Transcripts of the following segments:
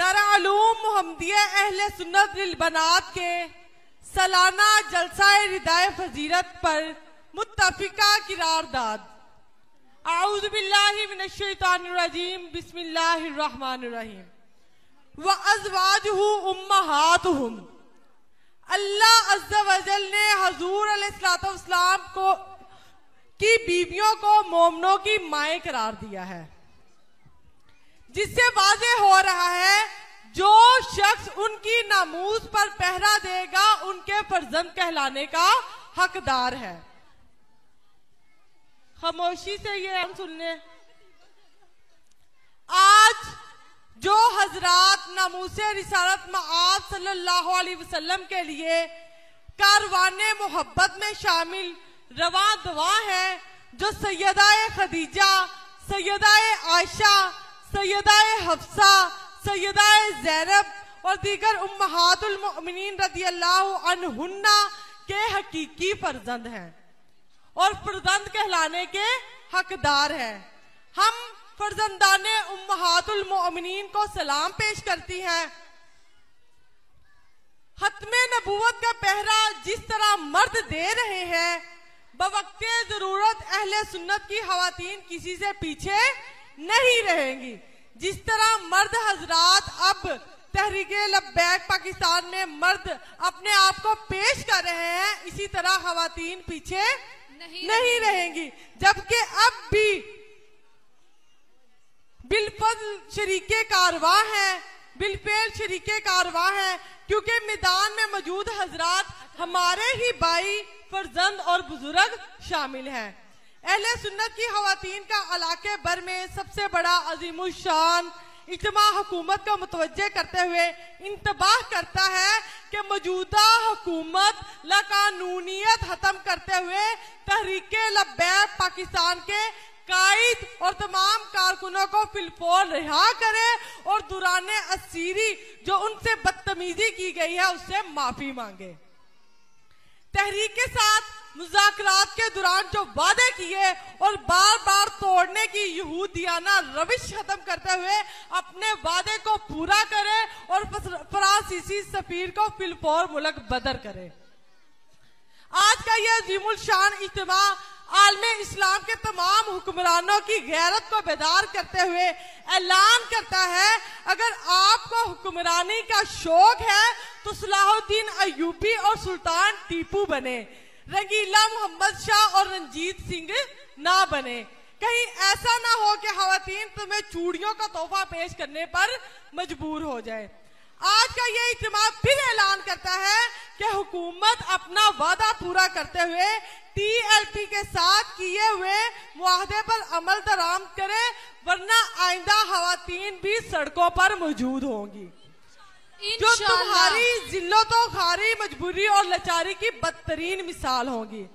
दारुल मुहम्मदिया अहले सुन्नत विल बनात के सालाना जलसाए रिदाए फजीलत पर मुत्तफिका किरारदाद। आऊज़ु बिल्लाहि मिनश शैतानिर रजीम, बिस्मिल्लाहिर रहमानिर रहीम। व अज़वाजुहु उम्महातुहुम, अल्लाह अज़्ज़ा व जल ने हजूर अलैहिस्सलातु वस्सलाम को की बीवियों को मोमनों की माएँ करार दिया है, जिससे वाज़े हो रहा है जो शख्स उनकी नामूस पर पहरा देगा उनके फर्जंद कहलाने का हकदार है। खामोशी से ये हम सुन लें। आज जो हजरात नामूसे रिसालत मआद सल्लल्लाहु अलैहि वसल्लम के लिए कारवाने मोहब्बत में शामिल रवा दवा है, जो सैयदाए खदीजा, सैयदाए आयशा, सैयदाए हफ्सा, सैयदाए ज़ैनब और दीगर उम्महातुल मुमिनीन रज़ियल्लाहु अन्हुन्ना के हकीकी फर्जंद हैं और फर्जंद कहलाने के हकदार हैं। हम फर्जंदाने उम्महातुल मुमिनीन को सलाम पेश करती हैं। खत्मे नबूवत का पहरा जिस तरह मर्द दे रहे हैं, बवक्ते जरूरत अहले सुन्नत की खवातीन किसी से पीछे नहीं रहेंगी। जिस तरह मर्द हजरात अब तहरीके लब्बैक पाकिस्तान में मर्द अपने आप को पेश कर रहे हैं, इसी तरह खवातीन पीछे नहीं रहेंगी। जबकि अब भी बिलफज़ल शरीके कारवां हैं, बिलफेल शरीके कारवां हैं, क्योंकि मैदान में मौजूद हजरात हमारे ही भाई, फर्जंद और बुजुर्ग शामिल हैं। अहले सुन्नत की खवातीन का इलाके भर में सबसे बड़ा अजीमुल शान इज्तिमा हुकूमत को मुतवज्जे करते हुए इंतबाह करता है कि मौजूदा हुकूमत लाकानूनियत खत्म करते हुए तहरीके लब्बैक पाकिस्तान के कायद और तमाम कारकुनों को फिलफौर रिहा करे और दुराने असीरी जो उनसे बदतमीजी की गई है उससे माफी मांगे। तहरीक के साथ मुज़ाकरात के दौरान जो वादे किए और बार बार तोड़ने की यहूदियाना रविश खत्म करते हुए अपने वादे को पूरा करे और फ्रांसीसी सफीर को फिलफौर मुल्क बदर करे। आज का यह अजीमुल शान इज्तिमा आलमे इस्लाम के तमाम हुक्मरानों की गैरत को बेदार करते हुए ऐलान करता है, अगर आपको हुक्मरानी का शौक है तो सलाहुद्दीन अय्यूबी और सुल्तान टीपू बने, रंगीला मोहम्मद शाह और रंजीत सिंह ना बने। कहीं ऐसा ना हो कि खवातीन तुम्हें चूड़ियों का तोहफा पेश करने पर मजबूर हो जाए। आज का ये इज्तिमा फिर ऐलान करता है कि हुकूमत अपना वादा पूरा करते हुए TLP के साथ किए हुए मुआहदे पर अमल दरामद करे, वरना आइंदा खवातीन भी सड़कों पर मौजूद होंगी, जो तुम्हारी जिल्लतों खारी मजबूरी और लाचारी की बदतरीन मिसाल होंगी।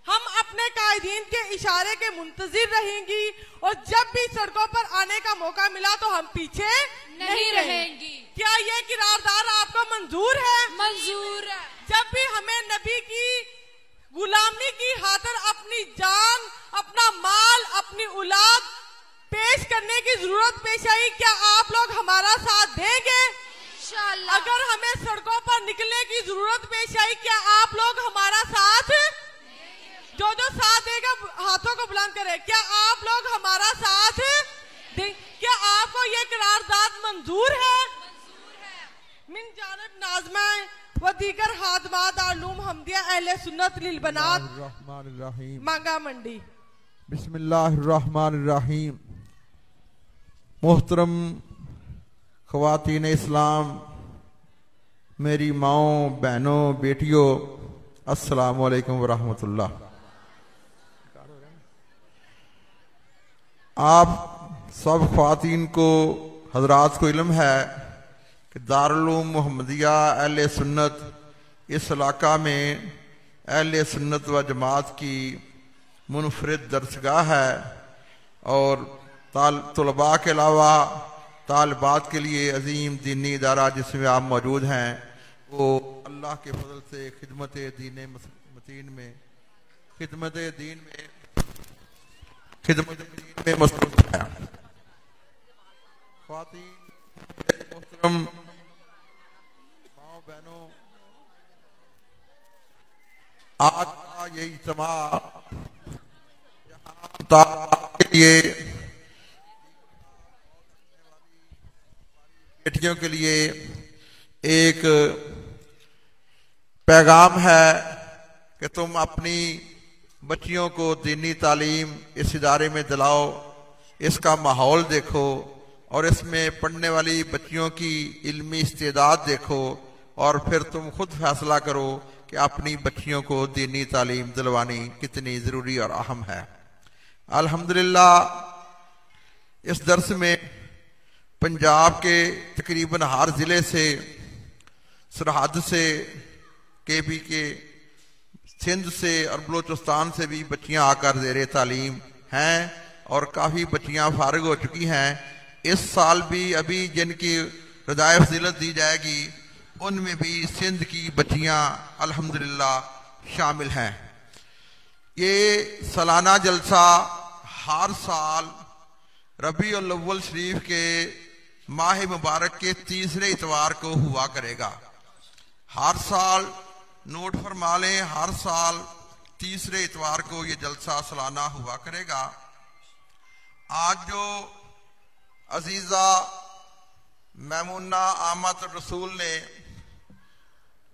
हम अपने कायदीन के इशारे के मुंतजिर रहेंगी और जब भी सड़कों पर आने का मौका मिला तो हम पीछे नहीं रहेंगी। क्या ये किरारदार आपको मंजूर है? मंजूर है। जब भी हमें नबी की गुलामी की खातिर अपनी जान, अपना माल, अपनी औलाद पेश करने की जरूरत पेश आई, क्या आप लोग हमारा साथ देंगे? इंशाअल्लाह। अगर हमें सड़कों पर निकलने की जरूरत पेश आई, क्या आप लोग हमारा साथ? जो साथ देगा हाथों को बुलंद करे। क्या आप लोग हमारा साथ दें? क्या आपको ये करारदाद मंजूर है? मिन जानिब नाज़मा व दीगर खादमात दारुल मुहम्मदिया अहले सुन्नत लिल बनात मांगा मंडी। बिस्मिल्लाहिर्रहमानिर्रहीम। मोहतरम ख़वातीन इस्लाम, मेरी माओ, बहनों, बेटियों, अस्सलामु अलैकुम व रहमतुल्लाह। आप सब ख़वातीन को, हजरात को इल्म है कि दारुल मुहम्मदिया अहले सुन्नत इस इलाका में अहले सुन्नत व जमात की मुनफरिद दरसगाह है और तलबा के अलावा तालिबात के लिए अजीम दीनी इदारा जिसमें आप मौजूद हैं, वो अल्लाह के फजल से खिदमत दीन मसरूफ है। ख़वातीन माओ बहनों, आज का ये इज्तिमा के लिए बेटियों के लिए एक पैगाम है कि तुम अपनी बच्चियों को दीनी तालीम इस इदारे में दिलाओ, इसका माहौल देखो और इसमें पढ़ने वाली बच्चियों की इल्मी इस्तेदाद देखो और फिर तुम खुद फैसला करो कि अपनी बच्चियों को दीनी तालीम दिलवानी कितनी ज़रूरी और अहम है। अल्हम्दुलिल्लाह इस दर्स में पंजाब के तकरीबन हर ज़िले से, सरहद से, केपी के, सिंध से और बलूचिस्तान से भी बच्चियां आकर ज़ेरे तालीम हैं और काफ़ी बच्चियां फारिग हो चुकी हैं। इस साल भी अभी जिनकी रज़ाए फज़ीलत दी जाएगी उनमें भी सिंध की बच्चियां अल्हम्दुलिल्लाह शामिल हैं। ये सालाना जलसा हर साल रबीउल अव्वल शरीफ के माह मुबारक के तीसरे इतवार को हुआ करेगा। हर साल नोट फरमा लें, हर साल तीसरे इतवार को ये जलसा सालाना हुआ करेगा। आज जो अजीज़ा मैमुना आमद रसूल ने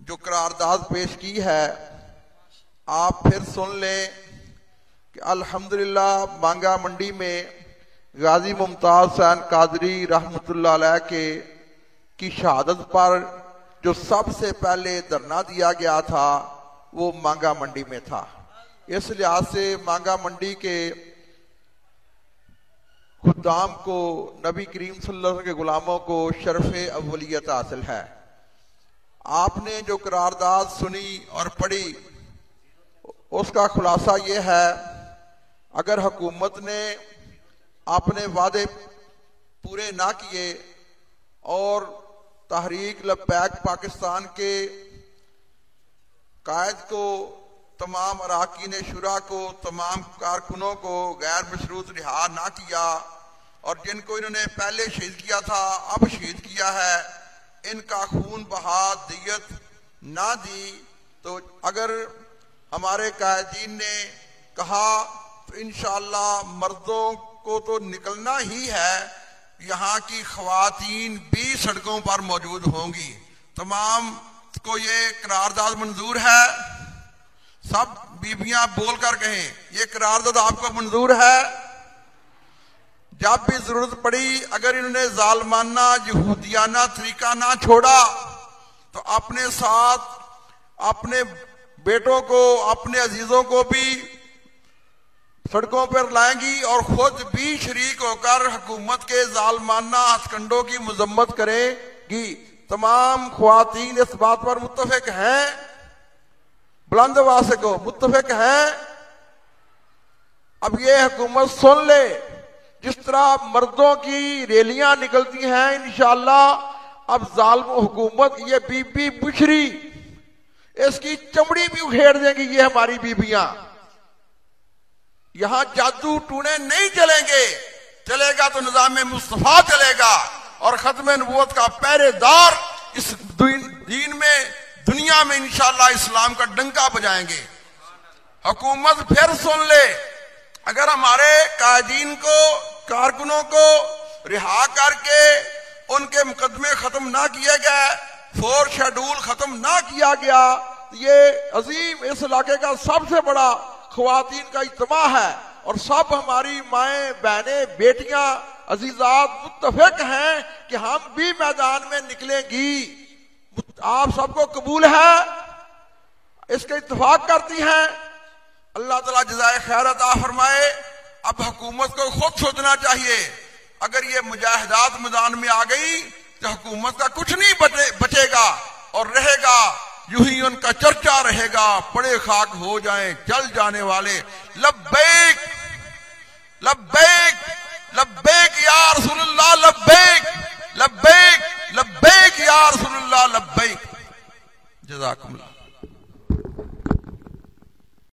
जो करारदाद पेश की है, आप फिर सुन लें कि अल्हम्दुलिल्लाह बांगा मंडी में गाजी मुमताज हुसैन कादरी रहमतुल्लाह अलैह की शहादत पर जो सबसे पहले धरना दिया गया था वो मांगा मंडी में था। इस लिहाज से मांगा मंडी के खुद्दाम को, नबी करीम सल्लल्लाहु अलैहि वसल्लम के गुलामों को शर्फ़े अव्वलियत हासिल है। आपने जो करारदाद सुनी और पढ़ी उसका खुलासा ये है, अगर हुकूमत ने अपने वादे पूरे ना किए और तहरीक लब्बैक पाकिस्तान के कायद को, तमाम अरकान शुरा को, तमाम कारकुनों को गैर मशरूत रिहा ना किया और जिनको इन्होंने पहले शहीद किया था अब शहीद किया है, इनका खून बहा दियत ना दी, तो अगर हमारे कायदीन ने कहा तो इंशाअल्लाह मर्दों को तो निकलना ही है, यहाँ की ख्वातीन भी सड़कों पर मौजूद होंगी। तमाम को ये करारदाद मंजूर है? सब बीबियां बोलकर कहें ये करारदाद आपको मंजूर है? जब भी जरूरत पड़ी अगर इन्होंने जालमाना यहूदियाना तरीका ना छोड़ा तो अपने साथ अपने बेटों को, अपने अजीजों को भी सड़कों पर लाएंगी और खुद भी शरीक होकर हुकूमत के जालमाना हथकंडों की मजम्मत करेगी। तमाम ख्वातीन इस बात पर मुत्तफिक हैं, बुलंद आवाज से को मुत्तफिक हैं। अब ये हुकूमत सुन ले, जिस तरह मर्दों की रैलियां निकलती हैं इंशाअल्लाह अब जालिम हुकूमत ये बीबी बुशरी इसकी चमड़ी भी उखेड़ देंगी। ये हमारी बीबियां, यहां जादू टूने नहीं चलेंगे, चलेगा तो निजाम मुस्तफा चलेगा और खत्म नबूवत का पहरेदार इस दीन में, दुनिया में इंशाअल्लाह इस्लाम का डंका बजाएंगे। हुकूमत फिर सुन ले, अगर हमारे कायदीन को, कारकुनों को रिहा करके उनके मुकदमे खत्म ना किए गए, 4 शेड्यूल खत्म ना किया गया, ये अजीम इस इलाके का सबसे बड़ा ख्वातीन का इज्तिमा है और सब हमारी माएं, बहनें, बेटियां, अजीजात मुत्तफिक हैं कि हम भी मैदान में निकलेंगी। आप सबको कबूल है, इसके इत्तेफाक करती हैं। अल्लाह ताला जज़ाए खैर अता फरमाए। अब हुकूमत को खुद सोचना चाहिए, अगर ये मुजाहिदात मैदान में आ गई तो हुकूमत का कुछ नहीं बचेगा और रहेगा यूं ही उनका चर्चा रहेगा, पड़े खाक हो जाएं जल जाने वाले लब्बैक